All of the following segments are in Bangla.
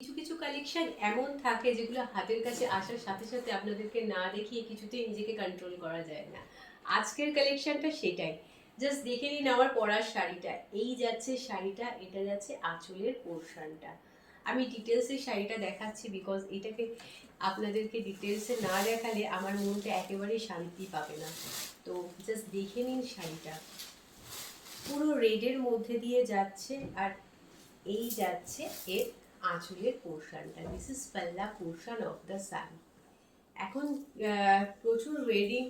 কিছু কিছু কালেকশন এমন থাকে যেগুলো হাতের কাছে আসার সাথে সাথে আপনাদেরকে না দেখিয়ে কিছুতেই নিজেকে কন্ট্রোল করা যায় না। আজকের কালেকশনটা সেটাই। জাস্ট দেখে নিন আমার পরার শাড়িটা। এই যাচ্ছে শাড়িটা, এটা যাচ্ছে আঁচলের পোর্শনটা। আমি ডিটেলসে শাড়িটা দেখাচ্ছি বিকজ এটাকে আপনাদেরকে ডিটেলসে না দেখালে আমার মনটা একেবারেই শান্তি পাবে না। তো জাস্ট দেখে নিন শাড়িটা। পুরো রেডের মধ্যে দিয়ে যাচ্ছে আর এই যাচ্ছে এর আঁচলের পোর্শনটা। দিস ইজ পাল্লা পোর্শন অফ দ্য শাড়ি। এখন প্রচুর ওয়েডিং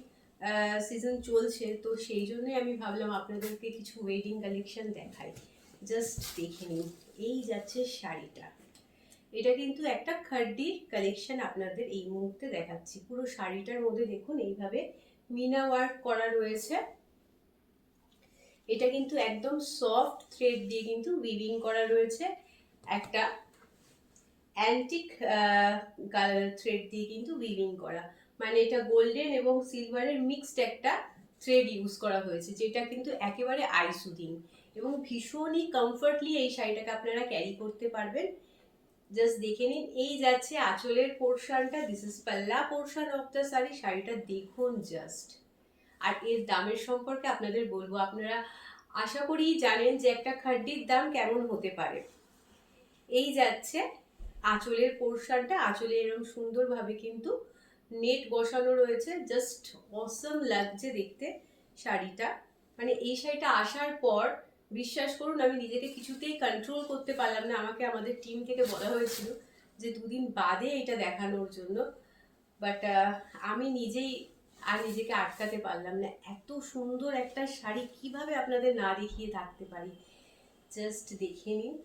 সিজন চলছে, তো সেই জন্যই আমি ভাবলাম আপনাদেরকে কিছু ওয়েডিং কালেকশন দেখাই। জাস্ট দেখে নিন, এই যাচ্ছে শাড়িটা। এটা কিন্তু একটা খাড্ডির কালেকশন আপনাদের এই মুহূর্তে দেখাচ্ছি। পুরো শাড়িটার মধ্যে দেখুন এইভাবে মিনা ওয়ার্ক করা রয়েছে। এটা কিন্তু একদম সফট থ্রেড দিয়ে কিন্তু উইভিং করা রয়েছে। একটা অ্যান্টিক থ্রেড দিয়ে কিন্তু উইভিং করা, মানে এটা গোল্ডেন এবং সিলভারের মিক্সড একটা থ্রেড ইউজ করা হয়েছে, যেটা কিন্তু একেবারে আই সুদিং এবং ভীষণই কমফর্টলি এই শাড়িটাকে আপনারা ক্যারি করতে পারবেন। জাস্ট দেখে নিন, এই যাচ্ছে আঁচলের পোর্শনটা। দিস ইজ পাল্লা পোর্শন অফ দ্য শাড়ি। শাড়িটা দেখুন জাস্ট। আর এর দামের সম্পর্কে আপনাদের বলবো, আপনারা আশা করি জানেন যে একটা খাড্ডির দাম কেমন হতে পারে। এই যাচ্ছে আঁচলের পোর্শনটা। আঁচলে এরকম সুন্দরভাবে কিন্তু নেট বসানো রয়েছে। জাস্ট অসম লাগছে দেখতে শাড়িটা। মানে এই শাড়িটা আসার পর বিশ্বাস করুন আমি নিজেকে কিছুতেই কন্ট্রোল করতে পারলাম না। আমাকে আমাদের টিম থেকে বলা হয়েছিল যে দুদিন বাদে এটা দেখানোর জন্য, বাট আমি নিজেই আর নিজেকে আটকাতে পারলাম না। এত সুন্দর একটা শাড়ি কিভাবে আপনাদের না দেখিয়ে থাকতে পারি। জাস্ট দেখে নিন।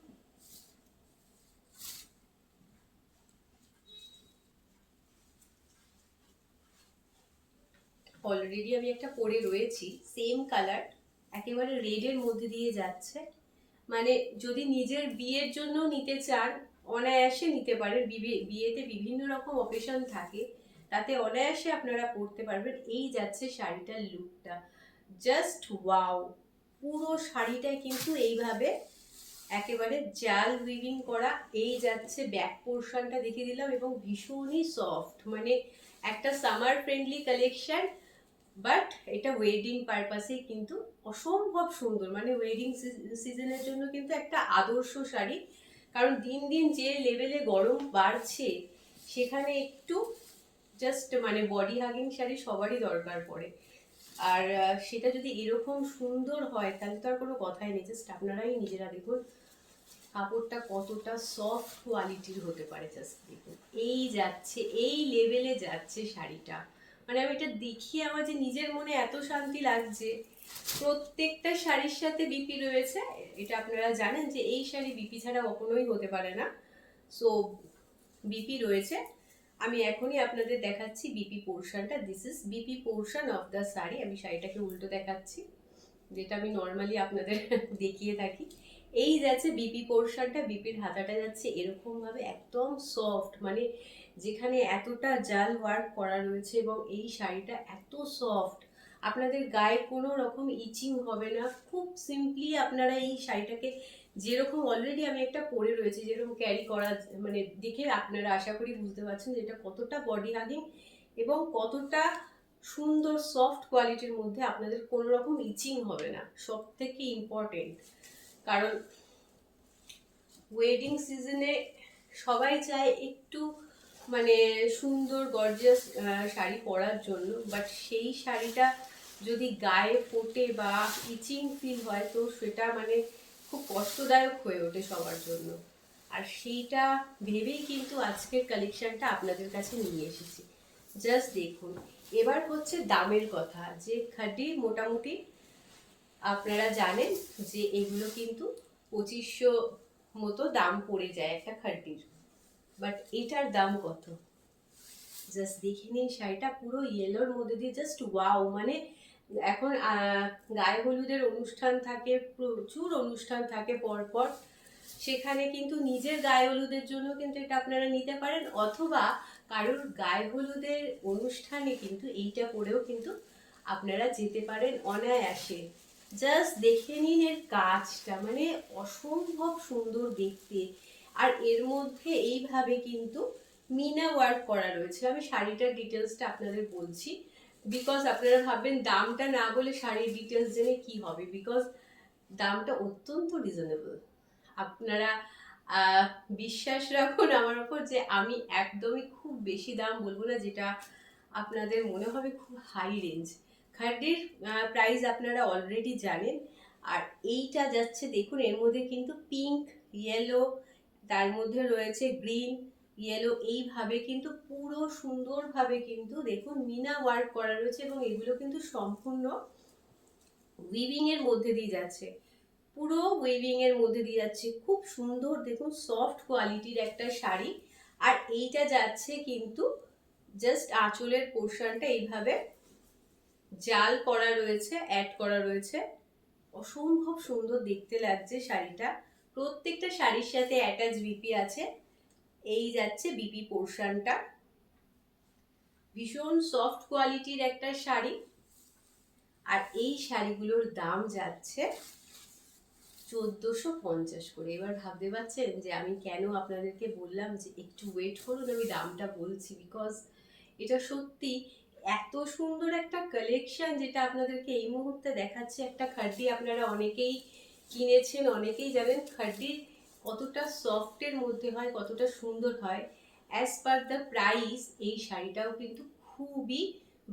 অলরেডি আমি একটা পরে রয়েছি, সেম কালার, একেবারে রেডের মধ্যে দিয়ে যাচ্ছে। মানে যদি নিজের বিয়ের জন্য নিতে চান অনায়াসে নিতে পারেন। বিয়েতে বিভিন্ন রকম অকেশন থাকে, তাতে অনায়াসে আপনারা পরতে পারবেন। এই যাচ্ছে শাড়িটার লুকটা, জাস্ট ওয়াও। পুরো শাড়িটায় কিন্তু এইভাবে একেবারে জাল উইভিং করা। এই যাচ্ছে ব্যাক পোর্শনটা দেখিয়ে দিলাম এবং ভীষণই সফট, মানে একটা সামার ফ্রেন্ডলি কালেকশন, বাট এটা ওয়েডিং পারপাসে কিন্তু অসম্ভব সুন্দর। মানে ওয়েডিং সিজনের জন্য কিন্তু একটা আদর্শ শাড়ি, কারণ দিন দিন যে লেভেলে গরম বাড়ছে সেখানে একটু জাস্ট মানে বডি হাগিং শাড়ি সবারই দরকার পড়ে। আর সেটা যদি এরকম সুন্দর হয় তাহলে তো আর কোনো কথাই নেই। জাস্ট আপনারাই নিজেরা দেখুন কাপড়টা কতটা সফট কোয়ালিটির হতে পারে। জাস্ট দেখুন, এই যাচ্ছে, এই লেভেলে যাচ্ছে শাড়িটা। মানে আমি এটা দেখিয়ে আমার যে নিজের মনে এত শান্তি লাগছে। প্রত্যেকটা শাড়ির সাথে বিপি রয়েছে, এটা আপনারা জানেন যে এই শাড়ি বিপি ছাড়া কখনোই হতে পারে না। সো বিপি রয়েছে। আমি এখনই আপনাদের দেখাচ্ছি বিপি পোর্শনটা। This is BP portion of the sari. আমি শাড়িটাকে উল্টো দেখাচ্ছি, যেটা আমি নর্মালি আপনাদের দেখিয়ে থাকি। এই যাচ্ছে বিপি পোর্শনটা। বিপির হাতাটা যাচ্ছে এরকম ভাবে একদম সফট, মানে যেখানে এতটা জাল ওয়ার্ক করা রয়েছে এবং এই শাড়িটা এত সফট, আপনাদের গায়ে কোনো রকম ইচিং হবে না। খুব সিম্পলি আপনারা এই শাড়িটাকে যেরকম, অলরেডি আমি একটা পরে রয়েছি, যেরকম ক্যারি করা, মানে দেখে আপনারা আশা করি বুঝতে পারছেন যে এটা কতটা বডি হাগিং এবং কতটা সুন্দর সফট কোয়ালিটির মধ্যে। আপনাদের কোনো রকম ইচিং হবে না, সব থেকে ইম্পর্টেন্ট। কারণ ওয়েডিং সিজনে সবাই চায় একটু মানে সুন্দর গর্জিয়াস শাড়ি পরার জন্য, বাট সেই শাড়িটা যদি গায়ে ফোটে বা ইচিং ফিল হয় তো সেটা মানে খুব কষ্টদায়ক হয়ে ওঠে সবার জন্য। আর সেইটা ভেবেই কিন্তু আজকের কালেকশনটা আপনাদের কাছে নিয়ে এসেছি। জাস্ট দেখুন। এবার হচ্ছে দামের কথা, যে খাডি মোটামুটি আপনারা জানেন যে এগুলো কিন্তু 2500 মতো দাম পড়ে যায় একটা খাড্ডির, বাট এটার দাম কত জাস্ট দেখে নিন। শাড়িটা পুরো ইয়েলোর মধ্যে দিয়ে জাস্ট ওয়াও। মানে এখন গায়ে হলুদের অনুষ্ঠান থাকে, প্রচুর অনুষ্ঠান থাকে পরপর, সেখানে কিন্তু নিজের গায়ে হলুদের জন্য কিন্তু এটা আপনারা নিতে পারেন, অথবা কারোর গায়ে হলুদের অনুষ্ঠানে কিন্তু এইটা পরেও কিন্তু আপনারা যেতে পারেন অনায়াসে। জাস্ট দেখে নিন এর কাজটা, মানে অসম্ভব সুন্দর দেখতে। আর এর মধ্যে এইভাবে কিন্তু মিনা ওয়ার্ক করা রয়েছে। আমি শাড়িটার ডিটেলসটা আপনাদের বলছি, বিকজ আপনারা ভাববেন দামটা না বলে শাড়ির ডিটেলস জেনে কি হবে, বিকজ দামটা অত্যন্ত রিজনেবল। আপনারা বিশ্বাস রাখুন আমার উপর যে আমি একদমই খুব বেশি দাম বলবো না, যেটা আপনাদের মনে হবে খুব হাই রেঞ্জ। খাড্ডির প্রাইস আপনারা অলরেডি জানেন। আর এইটা যাচ্ছে দেখুন, এর মধ্যে কিন্তু পিঙ্ক, ইয়েলো, তার মধ্যে রয়েছে গ্রিন, ইয়েলো, এইভাবে কিন্তু পুরো সুন্দরভাবে কিন্তু দেখুন মিনা ওয়ার্ক করা রয়েছে, এবং এগুলো কিন্তু সম্পূর্ণ উইভিং এর মধ্যে দিয়ে যাচ্ছে, পুরো উইভিং এর মধ্যে দিয়ে যাচ্ছে। খুব সুন্দর দেখুন, সফট কোয়ালিটির একটা শাড়ি। আর এইটা যাচ্ছে কিন্তু জাস্ট আঁচলের পোর্শনটা এইভাবে জাল করা রয়েছে, অ্যাড করা রয়েছে। অসম্ভব সুন্দর দেখতে লাগছে শাড়িটা। প্রত্যেকটা শাড়ির সাথে অ্যাটাচ বিপি আছে। এই যাচ্ছে বিপি পোর্শনটা। ভীষণ সফট কোয়ালিটির একটা শাড়ি। আর এই শাড়িগুলোর দাম যাচ্ছে 1450 করে। এবার ভাবতে পারছেন যে আমি কেন আপনাদেরকে বললাম যে একটু ওয়েট করুন, আমি দামটা বলছি, বিকজ এটা সত্যি এত সুন্দর একটা কালেকশন যেটা আপনাদেরকে এই মুহূর্তে দেখাচ্ছে। একটা খাড্ডি আপনারা অনেকেই কিনেছেন, অনেকেই জানেন খাড্ডির কতটা সফটের মধ্যে হয়, কতটা সুন্দর হয়। অ্যাজ পার দ্য প্রাইস এই শাড়িটাও কিন্তু খুবই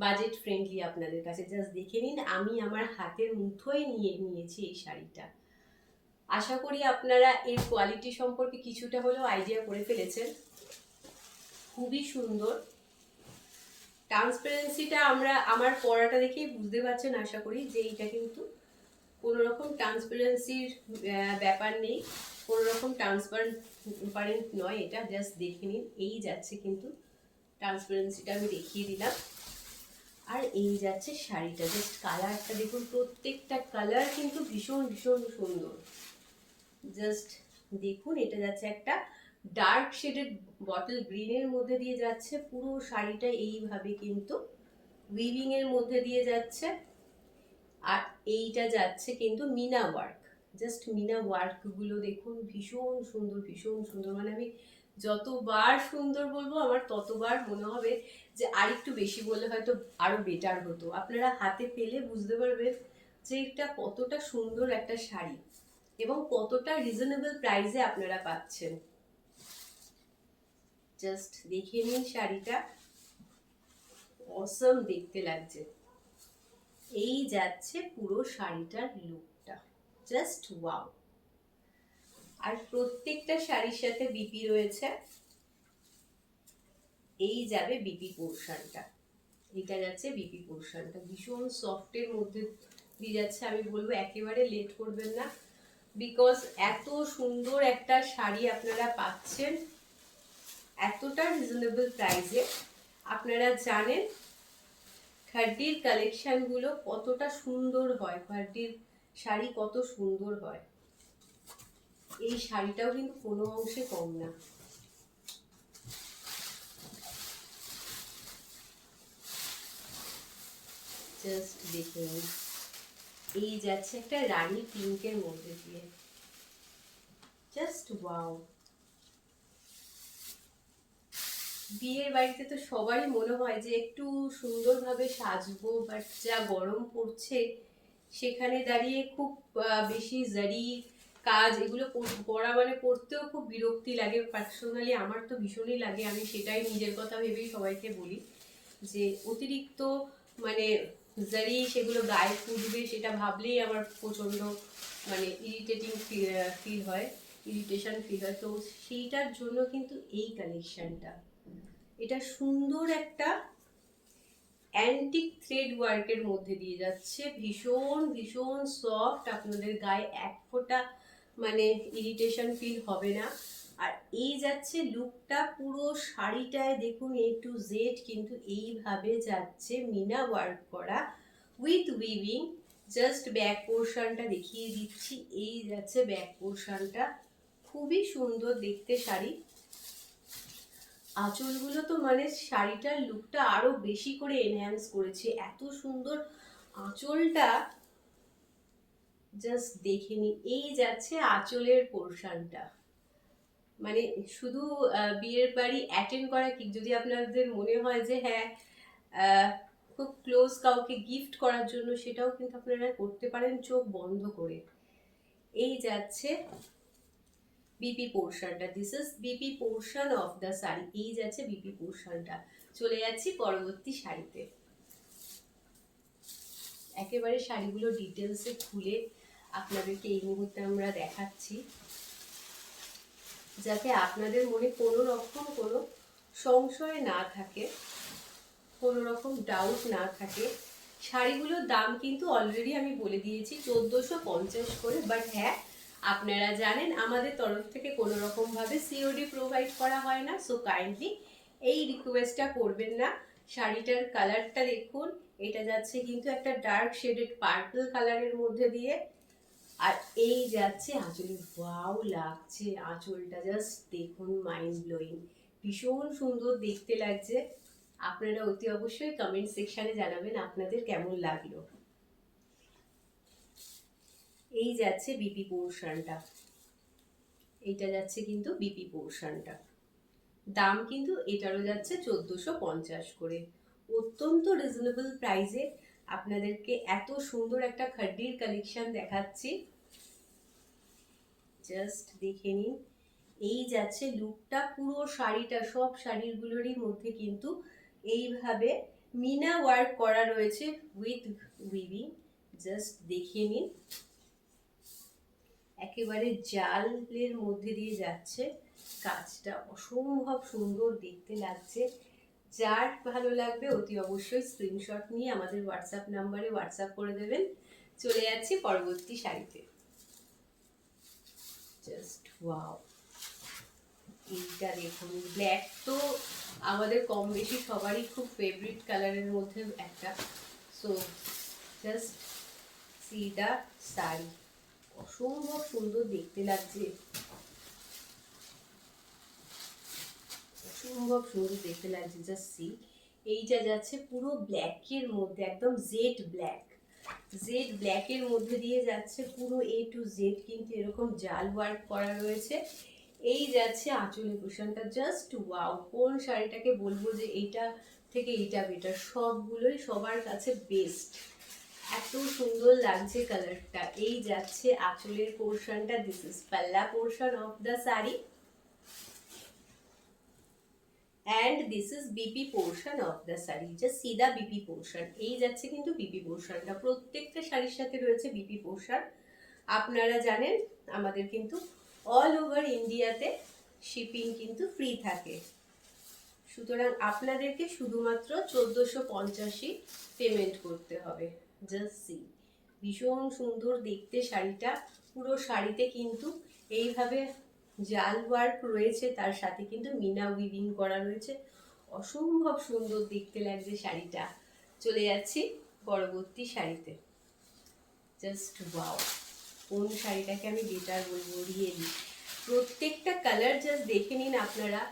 বাজেট ফ্রেন্ডলি আপনাদের কাছে। জাস্ট দেখে নিন, আমি আমার হাতের মুঠোয় নিয়েছি এই শাড়িটা। আশা করি আপনারা এর কোয়ালিটি সম্পর্কে কিছুটা হলেও আইডিয়া করে ফেলেছেন। খুবই সুন্দর ট্রান্সপারেন্সিটা আমার পরাটা দেখেই বুঝতে পারছেন আশা করি যে এটা কিন্তু কোনো রকম ট্রান্সপারেন্সির ব্যাপার নেই, কোনো রকম ট্রান্সপারেন্ট নয় এটা। জাস্ট দেখে নিন, এই যাচ্ছে কিন্তু ট্রান্সপারেন্সিটা আমি দেখিয়ে দিলাম। আর এই যাচ্ছে শাড়িটা, জাস্ট কালারটা দেখুন, প্রত্যেকটা কালার কিন্তু ভীষণ ভীষণ সুন্দর। জাস্ট দেখুন, এটা যাচ্ছে একটা ডার্ক শেডেড বটল গ্রিনের মধ্যে দিয়ে যাচ্ছে। পুরো শাড়িটা এইভাবে কিন্তু উইভিং এর মধ্যে দিয়ে যাচ্ছে। আর এইটা যাচ্ছে কিন্তু মিনা ওয়ার্ক। জাস্ট মিনা ওয়ার্ক গুলো দেখুন, ভীষণ সুন্দর, ভীষণ সুন্দর। মানে আমি যতবার সুন্দর বলবো আমার ততবার মনে হবে যে আরেকটু বেশি বললে হয়তো আরো বেটার হতো। আপনারা হাতে পেলে বুঝতে পারবেন যে এটা কতটা সুন্দর একটা শাড়ি এবং কতটা রিজনেবল প্রাইসে আপনারা পাচ্ছেন। জাস্ট দেখে নিন শাড়িটা, অসম দেখতে লাগছে। এই যাচ্ছে পুরো শাড়িটার লুকটা, জাস্ট ওয়াও। আর প্রত্যেকটা শাড়ির সাথে বিপি রয়েছে। এই যাবে বিপি পোর্শনটা, এটা যাচ্ছে বিপি পোর্শনটা, ভীষণ সফটের মধ্যে দিয়ে যাচ্ছে। আমি বলবো একেবারে লেট করবেন না, বিকজ এত সুন্দর একটা শাড়ি আপনারা পাচ্ছেন এতটা রিজনেবল প্রাইসে। আপনারা জানেন খাড্ডির কালেকশনগুলো কতটা সুন্দর হয়, খাড্ডির শাড়ি কত সুন্দর হয়। এই শাড়িটাও কিন্তু কোনো অংশে কম না। জাস্ট দেখুন, এই যাচ্ছে একটা রানী পিঙ্কের মধ্যে দিয়ে, জাস্ট ওয়াও। বিয়ের বাড়িতে তো সবারই মনে হয় যে একটু সুন্দরভাবে সাজবো, বাট যা গরম পড়ছে সেখানে দাঁড়িয়ে খুব বেশি জারি কাজ এগুলো করা মানে করতেও খুব বিরক্তি লাগে। পার্সোনালি আমার তো ভীষণই লাগে। আমি সেটাই নিজের কথা ভেবেই সবাইকে বলি যে অতিরিক্ত মানে জারি সেগুলো গায়ে ফুটবে সেটা ভাবলেই আমার প্রচণ্ড মানে ফিল হয়, ইরিটেশন ফিল হয়। তো সেইটার জন্য কিন্তু এই কালেকশনটা, এটা সুন্দর একটা অ্যান্টিক থ্রেড ওয়ার্কের মধ্যে দিয়ে যাচ্ছে, ভীষণ ভীষণ সফট, আপনাদের গায়ে এক ফোঁটা মানে ইরিটেশন ফিল হবে না। আর এই যাচ্ছে লুকটা, পুরো শাড়িটায় দেখুন এ টু জেড কিন্তু এইভাবে যাচ্ছে মিনা ওয়ার্ক করা উইথ উইভিং। জাস্ট ব্যাক পোর্শনটা দেখিয়ে দিচ্ছি, এই যাচ্ছে ব্যাক পোর্শনটা, খুবই সুন্দর দেখতে শাড়ি। আঁচলগুলো তো মানে শাড়িটার লুকটা আরো বেশি করে এনহ্যান্স করেছে, এত সুন্দর আঁচলটা। জাস্ট দেখে নি, এই যাচ্ছে আঁচলের পোর্শনটা, মানে শুধু বিয়ের বাড়ি অ্যাটেন্ড করা কি, যদি আপনাদের মনে হয় যে হ্যাঁ খুব ক্লোজ কাউকে গিফট করার জন্য, সেটাও কিন্তু আপনারা করতে পারেন চোখ বন্ধ করে। এই যাচ্ছে বিপি পোর্শনটা, this is BP portion of the sari. এই যাচ্ছে বিপি পোর্শনটা। চলে যাচ্ছি পরবর্তী শাড়িতে। একেবারে শাড়িগুলো ডিটেলসে খুলে আপনাদেরকে এই মুহূর্তে আমরা দেখাচ্ছি, যাতে আপনাদের মনে কোনো রকম কোনো সংশয় না থাকে, কোনো রকম ডাউট না থাকে। শাড়িগুলোর দাম কিন্তু অলরেডি আমি বলে দিয়েছি 1450 করে। বাট হ্যাঁ, আপনারা জানেন আমাদের তরফ থেকে কোনো রকমভাবে সিওডি প্রোভাইড করা হয় না। সো কাইন্ডলি এই রিকোয়েস্টটা করবেন না। শাড়িটার কালারটা দেখুন, এটা যাচ্ছে কিন্তু একটা ডার্ক শেডেড পার্পল কালারের মধ্যে দিয়ে। আর এই যাচ্ছে আঁচলে, ওয়াও লাগছে আঁচলটা, জাস্ট দেখুন, মাইন্ড ব্লোয়িং, ভীষণ সুন্দর দেখতে লাগছে। আপনারা অতি অবশ্যই কমেন্ট সেকশনে জানাবেন আপনাদের কেমন লাগলো। এই যাচ্ছে বিপি পোর্শনটা, এইটা যাচ্ছে কিন্তু বিপি পোর্শনটা। দাম কিন্তু এটারও যাচ্ছে 1450 করে। অত্যন্ত রিজনেবল প্রাইসে আপনাদেরকে এত সুন্দর একটা খাড্ডির কালেকশন দেখাচ্ছি, জাস্ট দেখে নিন। এই যাচ্ছে লুকটা, পুরো শাড়িটা, সব শাড়িগুলোরই মধ্যে কিন্তু এইভাবে মিনা ওয়ার্ক করা রয়েছে উইথ উইভিং, জাস্ট দেখে নিন। একেবারে জালের মধ্যে দিয়ে যাচ্ছে কাজটা, অসম্ভব সুন্দর দেখতে লাগছে। যার ভালো লাগবে অতি অবশ্যই স্ক্রিনশট নিয়ে আমাদের হোয়াটসঅ্যাপ নাম্বারে হোয়াটসঅ্যাপ করে দেবেন। চলে যাচ্ছি পরবর্তী শাড়িতে। জাস্ট ওয়াও, এইটা দেখুন, ব্ল্যাক তো আমাদের কম বেশি সবারই খুব ফেভারিট কালারের মধ্যে একটা। সো জাস্ট সি দা শাড়ি, অসম্ভব সুন্দর দেখতে লাগছে, অসম্ভব সুন্দর দেখতে লাগছে। জাস্ট সি, এইটা যাচ্ছে পুরো ব্ল্যাকের মধ্যে, একদম জেড ব্ল্যাক, জেড ব্ল্যাকের মধ্যে দিয়ে যাচ্ছে পুরো এ টু জেড কিন্তু এরকম জাল ওয়ার্ক করা রয়েছে। এই যাচ্ছে আঁচলের পোর্শনটা, জাস্ট ওয়াও। কোন শাড়িটাকে বলবো যে এইটা থেকে এইটা বেটার, সবগুলোই সবার কাছে বেস্ট, এত সুন্দর লাগছে কালারটা। এই যাচ্ছে আঁচলের পোর্শনটা, দিস ইজ পাল্লা portion of the sari and this is BP portion of the sari, just see the BP portion। এই যাচ্ছে কিন্তু BP পোর্শনটা, প্রত্যেকটা শাড়ির সাথে রয়েছে BP পোর্শন। আপনারা জানেন আমাদের কিন্তু অল ওভার ইন্ডিয়াতে শিপিং কিন্তু ফ্রি থাকে, সুতরাং আপনাদেরকে শুধুমাত্র 1450 পেমেন্ট করতে হবে। জাস্ট সি, ভীষণ সুন্দর দেখতে শাড়িটা, পুরো শাড়িতে কিন্তু এইভাবে জাল ওয়ার্ক রয়েছে, তার সাথে কিন্তু মিনা উইভিং করা রয়েছে, অসম্ভব সুন্দর দেখতে লাগছে শাড়িটা। চলে যাচ্ছি পরবর্তী শাড়িতে। জাস্ট ওয়াও, কোন শাড়িটাকে আমি বেটার বলবো, রিয়েলি প্রত্যেকটা কালার জাস্ট দেখে নিন আপনারা,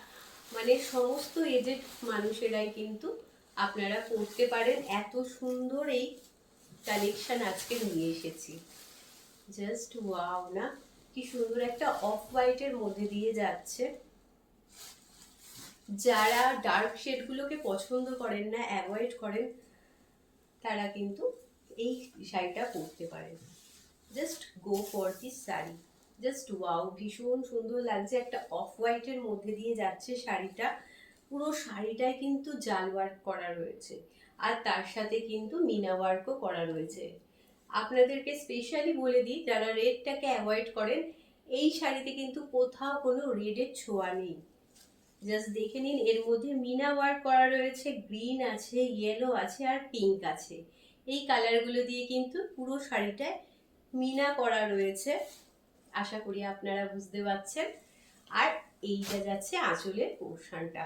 মানে সমস্ত এজেড মানুষেরাই কিন্তু আপনারা পরতে পারেন, এত সুন্দর এই কালেকশন আজকে নিয়ে এসেছি। জাস্ট ওয়াও না, কি সুন্দর একটা অফ হোয়াইটের মধ্যে দিয়ে যাচ্ছে। যারা ডার্ক শেডগুলোকে পছন্দ করেন না, অ্যাভয়েড করেন, তারা কিন্তু এই শাড়িটা পরতে পারেন। Just go for this sari, just wow, ভীষণ সুন্দর লাগছে। একটা অফ হোয়াইটের মধ্যে দিয়ে যাচ্ছে শাড়িটা, পুরো শাড়িটায় কিন্তু জাল ওয়ার্ক করা রয়েছে, আর তার সাথে কিন্তু মিনা ওয়ার্কও করা রয়েছে। আপনাদেরকে স্পেশালি বলে দিই, যারা রেডটাকে অ্যাভয়েড করেন, এই শাড়িতে কিন্তু কোথাও কোনো রেডের ছোঁয়া নেই। জাস্ট দেখে নিন, এর মধ্যে মিনা ওয়ার্ক করা রয়েছে, গ্রিন আছে, ইয়েলো আছে, আর পিঙ্ক আছে। এই কালারগুলো দিয়ে কিন্তু পুরো শাড়িটায় মিনা করা রয়েছে, আশা করি আপনারা বুঝতে পারছেন। আর এইটা যাচ্ছে আঁচলের পোর্শনটা,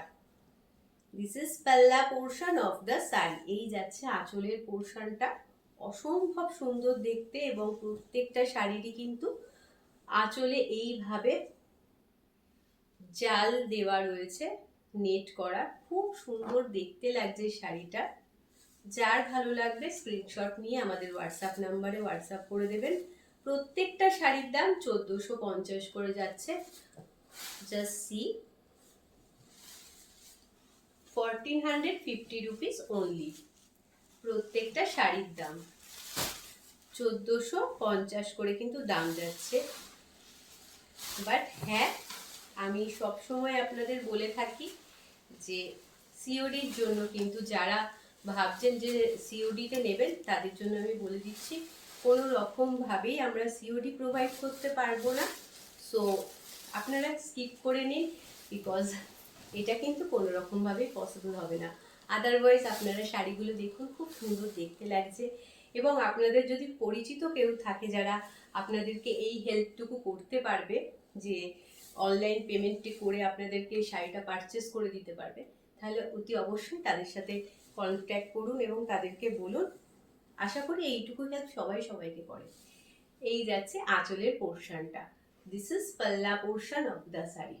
দিস ইজ পাল্লা পোর্শন অফ দ্য শাড়ি। এই যাচ্ছে আঁচলের পোর্শনটা, অসম্ভব সুন্দর দেখতে, এবং প্রত্যেকটা শাড়িরই কিন্তু আঁচলে এইভাবে জাল দেওয়া রয়েছে, নেট করা, খুব সুন্দর দেখতে লাগছে শাড়িটা। যার ভালো লাগবে স্ক্রিনশট নিয়ে আমাদের হোয়াটসঅ্যাপ নাম্বারে হোয়াটসঅ্যাপ করে দেবেন। প্রত্যেকটা শাড়ির দাম 1450 করে যাচ্ছে। Just see 1450 rupees only. প্রত্যেকটা শাড়ির দাম 1450 করে কিন্তু দাম যাচ্ছে। বাট হ্যাঁ, আমি সবসময় আপনাদের বলে থাকি যে সিওডির জন্য কিন্তু যারা ভাবছেন যে সিওডিতে নেবেন তাদের জন্য আমি বলে দিচ্ছি কোনো রকমভাবেই আমরা সিওডি প্রোভাইড করতে পারবো না। সো আপনারা স্কিপ করে নিন, বিকজ এটা কিন্তু কোনো রকমভাবেই পসিবল হবে না। আদারওয়াইজ আপনারা শাড়িগুলো দেখুন, খুব সুন্দর দেখতে লাগছে। এবং আপনাদের যদি পরিচিত কেউ থাকে যারা আপনাদেরকে এই হেল্পটুকু করতে পারবে, যে অনলাইন পেমেন্টে করে আপনাদেরকে শাড়িটা পারচেস করে দিতে পারবে, তাহলে অতি অবশ্যই তাদের সাথে কন্ট্যাক্ট করুন এবং তাদেরকে বলুন। আশা করি এইটুকু হেল্প সবাই সবাইকে করে। এই যাচ্ছে আঁচলের পোর্শনটা। দিস ইজ পাল্লা portion of the sari.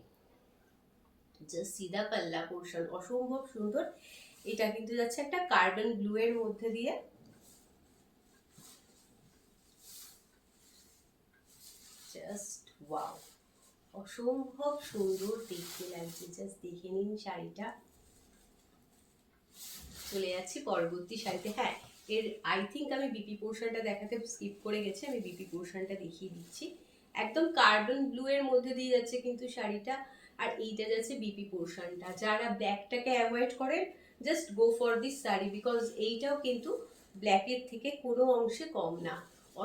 Just সিধা পাল্লা পোর্শন, অসম্ভব সুন্দর। এটা কিন্তু যাচ্ছে একটা কার্বন ব্লু এর মধ্যে দিয়ে। জাস্ট ওয়াও, অসম্ভব সুন্দর দেখতে লাগছে। জাস্ট দেখে নিন শাড়িটা। চলে যাচ্ছি পরবর্তী শাড়িতে। হ্যাঁ, এর আই থিঙ্ক আমি বিপি পোর্শনটা দেখাতে স্কিপ করে গেছি, আমি বিপি পোর্শনটা দেখিয়ে দিচ্ছি। একদম কার্বন ব্লু এর মধ্যে দিয়ে যাচ্ছে কিন্তু শাড়িটা, আর এইটা যাচ্ছে বিপি পোর্শনটা। যারা ব্ল্যাকটাকে অ্যাভয়েড করেন, just go for this sari, because এইটাও কিন্তু ব্ল্যাকের থেকে কোনো অংশে কম না।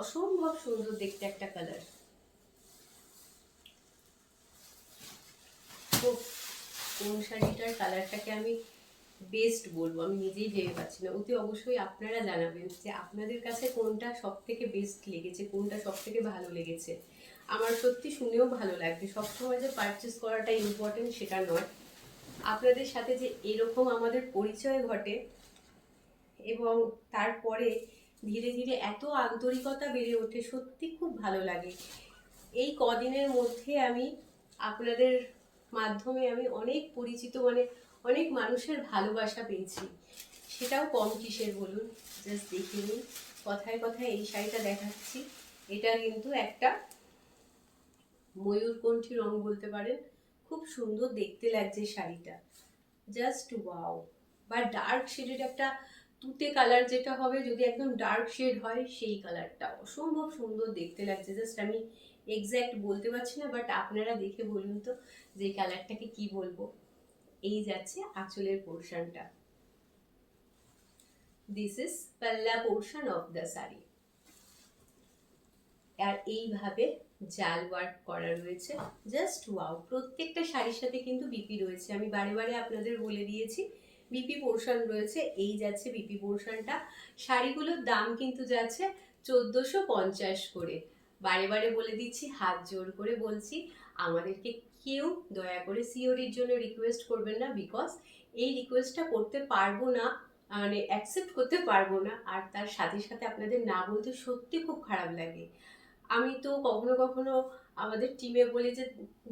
অসম্ভব সুন্দর দেখতে একটা কালার। কোন শাড়িটার কালারটাকে আমি বেস্ট বলবো আমি নিজেই ভেবে পাচ্ছি না। অতি অবশ্যই আপনারা জানাবেন যে আপনাদের কাছে কোনটা সব থেকে বেস্ট লেগেছে, কোনটা সব থেকে ভালো লেগেছে। আমার সত্যি শুনেও ভালো লাগবে। সবসময় যে পারচেস করাটা ইম্পর্টেন্ট সেটা নয়, আপনাদের সাথে যে এরকম আমাদের পরিচয় ঘটে এবং তারপরে ধীরে ধীরে এত আন্তরিকতা বেড়ে ওঠে, সত্যি খুব ভালো লাগে। এই কদিনের মধ্যে আমি আপনাদের মাধ্যমে আমি অনেক পরিচিত, মানে অনেক মানুষের ভালোবাসা পেয়েছি। সেটাও কম কিসের বলুন। জাস্ট দেখে নিন, কথায় কথায় এই শাড়িটা দেখাচ্ছি। এটা কিন্তু একটা ময়ূরকণ্ঠী রং বলতে পারেন। খুব সুন্দর দেখতে লাগছে শাড়িটা। Just wow. বা ডার্ক শেডের একটা তুতে কালার যেটা হবে, যদি একদম ডার্ক শেড হয় সেই কালারটা অসম্ভব সুন্দর দেখতে লাগছে। জাস্ট আমি এক্স্যাক্ট বলতে পারছি না, বাট আপনারা দেখে বলুন তো যে কালারটাকে কি বলবো। এই যাচ্ছে আঁচলের পোর্শনটা। দিস ইজ পাল্লা পোর্শন অফ দ্য শাড়ি। আর এইভাবে জাল ওয়ার্ক করা রয়েছে। Just wow. প্রত্যেকটা শাড়ির সাথে কিন্তু বিপি রয়েছে, আমি বারে বারে আপনাদের বলে দিয়েছি বিপি পোর্শন রয়েছে। এই যাচ্ছে বিপি পোর্শনটা। শাড়িগুলোর দাম কিন্তু যাচ্ছে 1450 করে। বারে বারে বলে দিচ্ছি, হাত জোর করে বলছি, আমাদেরকে কেউ দয়া করে সিওডির জন্য রিকোয়েস্ট করবেন না, বিকজ এই রিকোয়েস্টটা করতে পারবো না, মানে অ্যাকসেপ্ট করতে পারবো না। আর তার সাথে সাথে আপনাদের না বলতে সত্যি খুব খারাপ লাগে। আমি তো কখনো কখনো আমাদের টিমে বলি যে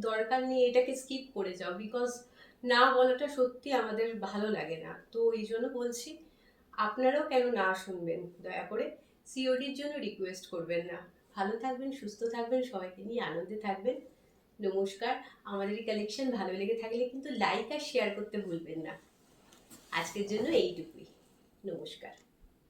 দরকার নেই, এটাকে স্কিপ করে যাও, বিকজ না বলাটা সত্যি আমাদের ভালো লাগে না। তো এই জন্য বলছি, আপনারাও কেন না শুনবেন, দয়া করে সিওডির জন্য রিকোয়েস্ট করবেন না। ভালো থাকবেন, সুস্থ থাকবেন, সবাইকে নিয়ে আনন্দে থাকবেন। নমস্কার। আমাদের এই কালেকশন ভালো লেগে থাকলে কিন্তু লাইক আর শেয়ার করতে ভুলবেন না। আজকের জন্য এইটুকুই। নমস্কার।